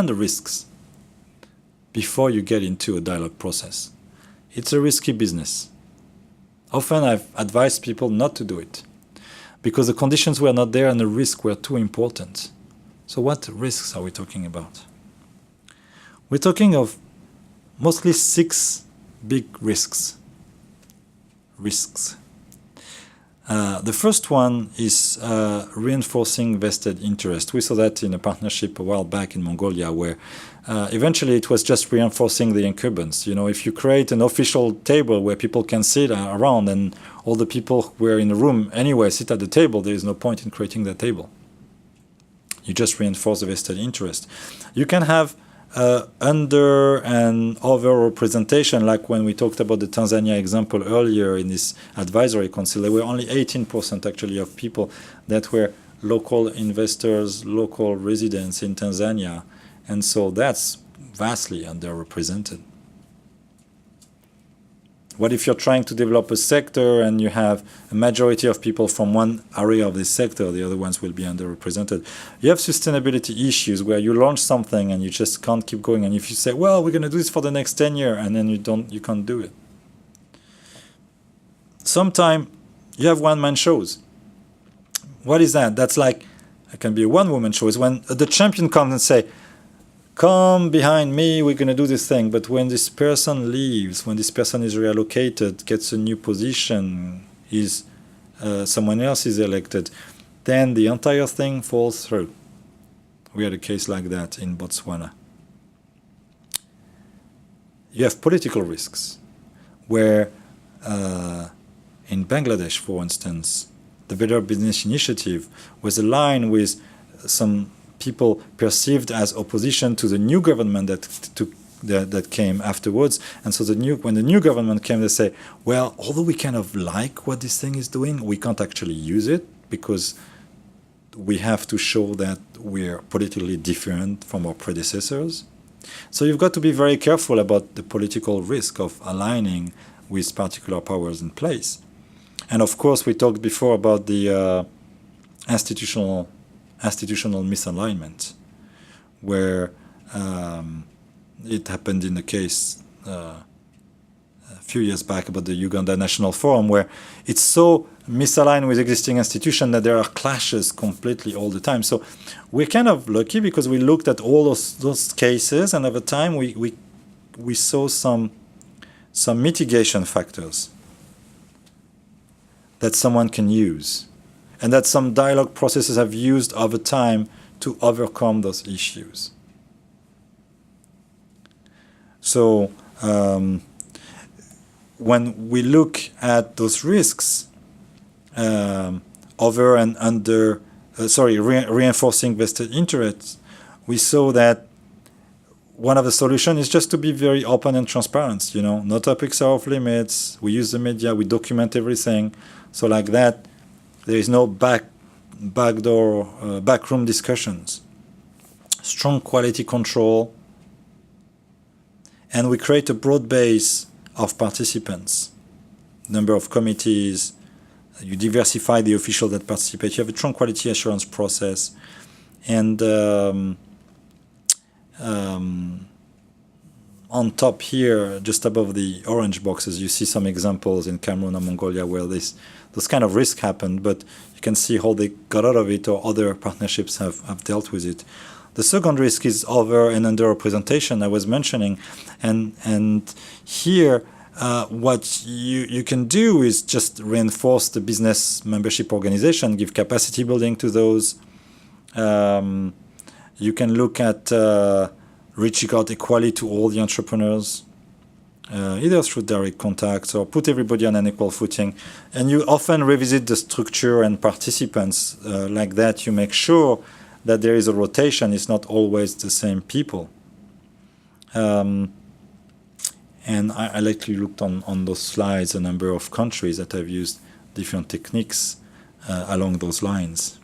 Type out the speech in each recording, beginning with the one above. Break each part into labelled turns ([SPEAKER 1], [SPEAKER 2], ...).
[SPEAKER 1] the risks before you get into a dialogue process. It's a risky business. Often I've advised people not to do it because the conditions were not there and the risks were too important. So what risks are we talking about? We're talking of mostly 6 big risks. The first one is reinforcing vested interest. We saw that in a partnership a while back in Mongolia where eventually it was just reinforcing the incumbents. You know, if you create an official table where people can sit around and all the people who were in the room anyway sit at the table, there is no point in creating that table. You just reinforce the vested interest. You can have under and over representation, like when we talked about the Tanzania example earlier in this advisory council. There were only 18% actually of people that were local investors, local residents in Tanzania, and so that's vastly underrepresented. What if you're trying to develop a sector and you have a majority of people from one area of this sector, the other ones will be underrepresented? You have sustainability issues where you launch something and you just can't keep going. And if you say, well, we're going to do this for the next 10 years, and then you can't do it. Sometimes you have one-man shows. What is that? That's like, it can be a one-woman show. It's when the champion comes and say, come behind me, we're going to do this thing. But when this person leaves, when this person is reallocated, gets a new position, someone else is elected, then the entire thing falls through. We had a case like that in Botswana. You have political risks, where in Bangladesh, for instance, the Better Business Initiative was aligned with some people perceived as opposition to the new government that came afterwards. And so when the new government came, they say, well, although we kind of like what this thing is doing, we can't actually use it because we have to show that we're politically different from our predecessors. So you've got to be very careful about the political risk of aligning with particular powers in place. And of course, we talked before about the institutional misalignment, where it happened in the case a few years back about the Uganda National Forum, where it's so misaligned with existing institutions that there are clashes completely all the time. So we're kind of lucky because we looked at all those cases, and over time we saw some mitigation factors that someone can use, and that some dialogue processes have used over time to overcome those issues. So when we look at those risks, over and under, reinforcing vested interests, we saw that one of the solutions is just to be very open and transparent. You know, no topics are off limits. We use the media. We document everything. So like that, there is no backroom discussions. Strong quality control. And we create a broad base of participants. Number of committees. You diversify the officials that participate. You have a strong quality assurance process. And on top here, just above the orange boxes, you see some examples in Cameroon and Mongolia where those kind of risk happened, but you can see how they got out of it, or other partnerships have dealt with it. The second risk is over and under representation I was mentioning, and here what you can do is just reinforce the business membership organization, give capacity building to those. You can look at reaching out equally to all the entrepreneurs, either through direct contacts or put everybody on an equal footing. And you often revisit the structure and participants like that. You make sure that there is a rotation. It's not always the same people. And I lately looked on those slides a number of countries that have used different techniques along those lines.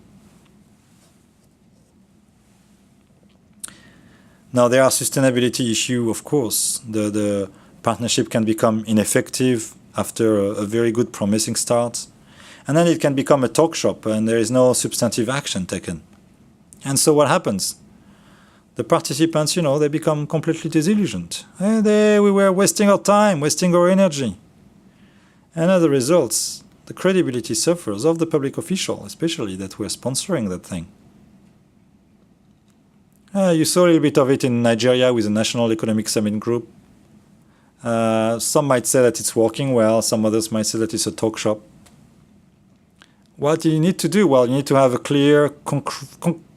[SPEAKER 1] Now, there are sustainability issues, of course. The partnership can become ineffective after a very good promising start. And then it can become a talk shop and there is no substantive action taken. And so what happens? the participants, they become completely disillusioned. We were wasting our time, wasting our energy. And as a result, the credibility suffers of the public official, especially that were sponsoring that thing. You saw a little bit of it in Nigeria with the National Economic Summit Group. Some might say that it's working well, some others might say that it's a talk shop. What you need to do? Well, you need to have a clear,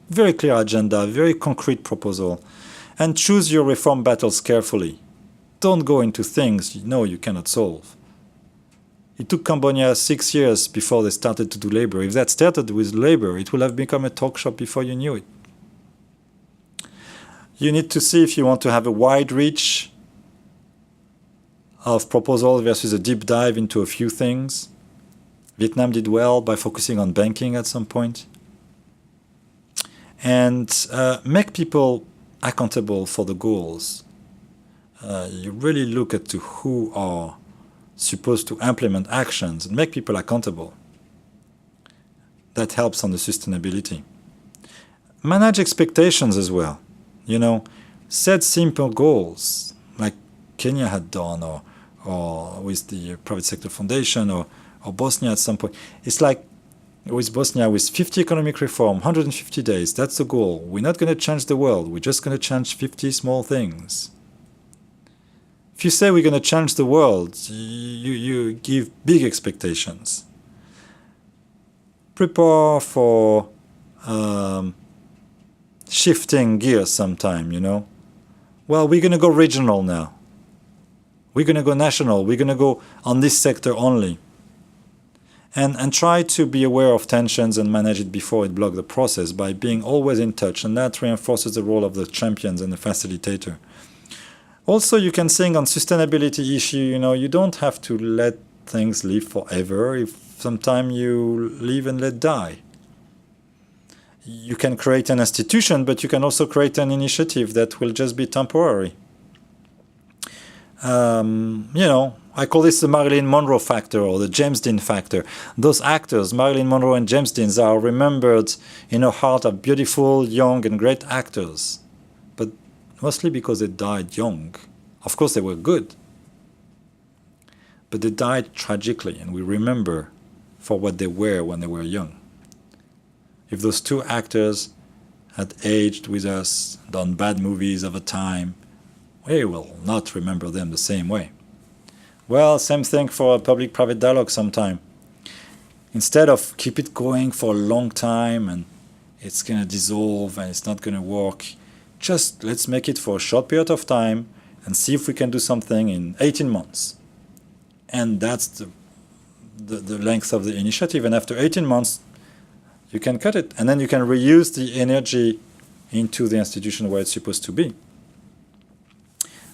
[SPEAKER 1] very clear agenda, very concrete proposal, and choose your reform battles carefully. Don't go into things you know you cannot solve. It took Cambodia 6 years before they started to do labor. If that started with labor, it would have become a talk shop before you knew it. You need to see if you want to have a wide reach of proposals versus a deep dive into a few things. Vietnam did well by focusing on banking at some point. And make people accountable for the goals. You really look at who are supposed to implement actions and make people accountable. That helps on the sustainability. Manage expectations as well. Set simple goals like Kenya had done or with the Private Sector Foundation or Bosnia at some point. It's like with Bosnia, with 50 economic reform, 150 days, that's the goal. We're not going to change the world. We're just going to change 50 small things. If you say we're going to change the world, you give big expectations. Prepare for shifting gears sometime, Well, we're going to go regional now. We're going to go national. We're going to go on this sector only. And try to be aware of tensions and manage it before it blocks the process by being always in touch, and that reinforces the role of the champions and the facilitator. Also, you can think on sustainability issue, you don't have to let things live forever. If sometime you live and let die. You can create an institution, but you can also create an initiative that will just be temporary. I call this the Marilyn Monroe factor or the James Dean factor. Those actors, Marilyn Monroe and James Dean, are remembered in our heart as beautiful, young, and great actors. But mostly because they died young. Of course, they were good. But they died tragically, and we remember for what they were when they were young. If those two actors had aged with us, done bad movies over time, we will not remember them the same way. Well, same thing for a public-private dialogue sometime. Instead of keep it going for a long time and it's going to dissolve and it's not going to work, just let's make it for a short period of time and see if we can do something in 18 months. And that's the length of the initiative. And after 18 months, you can cut it. And then you can reuse the energy into the institution where it's supposed to be.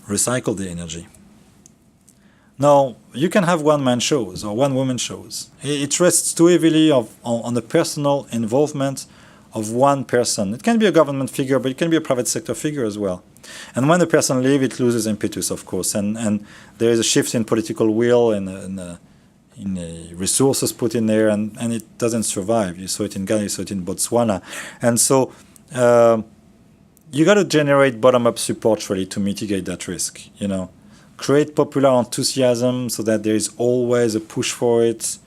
[SPEAKER 1] Recycle the energy. Now, you can have one-man shows or one-woman shows. It rests too heavily on the personal involvement of one person. It can be a government figure, but it can be a private sector figure as well. And when the person leaves, it loses impetus, of course. And there is a shift in political will and resources put in there, and it doesn't survive. You saw it in Ghana, you saw it in Botswana. And so you got to generate bottom-up support really to mitigate that risk, Create popular enthusiasm so that there is always a push for it.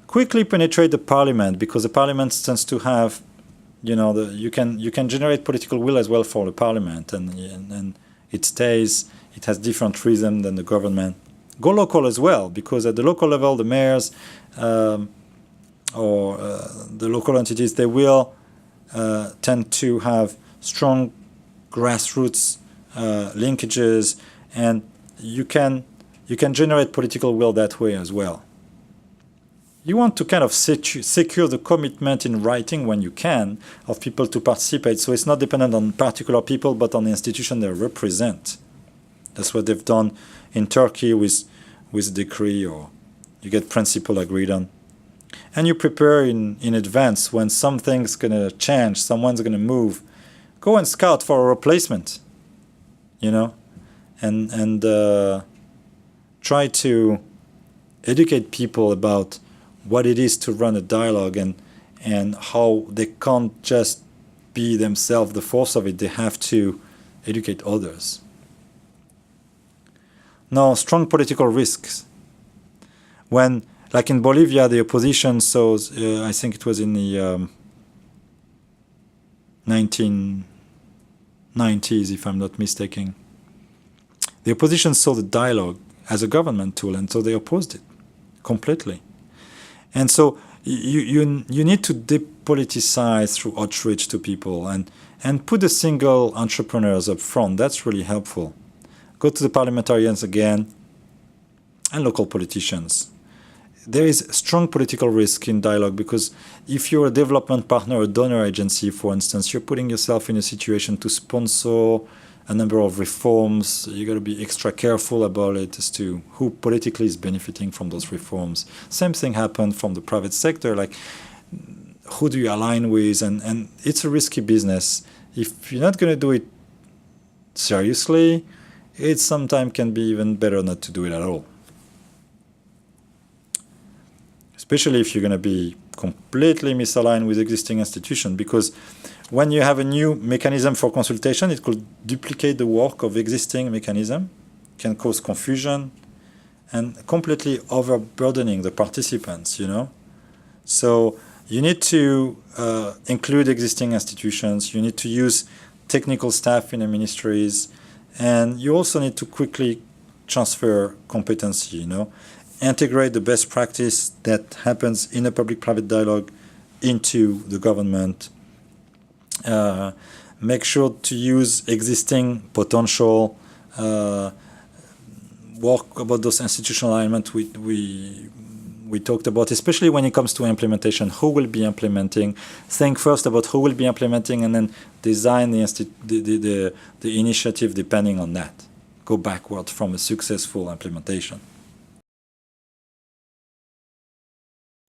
[SPEAKER 1] Quickly penetrate the parliament, because the parliament tends to have, you can generate political will as well for the parliament, and it has different rhythm than the government. Go local as well, because at the local level, the mayors or the local entities, they will tend to have strong grassroots linkages, and you can generate political will that way as well. You want to kind of secure the commitment in writing when you can of people to participate, so it's not dependent on particular people but on the institution they represent. That's what they've done in Turkey with a decree, or you get principle agreed on. And you prepare in advance when something's going to change, someone's going to move. Go and scout for a replacement, and try to educate people about what it is to run a dialogue and how they can't just be themselves the force of it. They have to educate others. Now, strong political risks. When, like in Bolivia, the opposition saw, I think it was in the 1990s, if I'm not mistaken, the opposition saw the dialogue as a government tool, and so they opposed it completely. And so you need to depoliticize through outreach to people and put the single entrepreneurs up front. That's really helpful. Go to the parliamentarians again and local politicians. There is strong political risk in dialogue because if you're a development partner or donor agency, for instance, you're putting yourself in a situation to sponsor a number of reforms. You got to be extra careful about it as to who politically is benefiting from those reforms. Same thing happened from the private sector, like who do you align with? And it's a risky business. If you're not going to do it seriously, it sometimes can be even better not to do it at all. Especially if you're going to be completely misaligned with existing institutions, because when you have a new mechanism for consultation, it could duplicate the work of existing mechanism, can cause confusion, and completely overburdening the participants, So you need to include existing institutions, you need to use technical staff in the ministries, and you also need to quickly transfer competency, integrate the best practice that happens in a public-private dialogue into the government. Make sure to use existing potential work about those institutional alignment we talked about, especially when it comes to implementation. Who will be implementing? Think first about who will be implementing, and then design the initiative depending on that. Go backward from a successful implementation.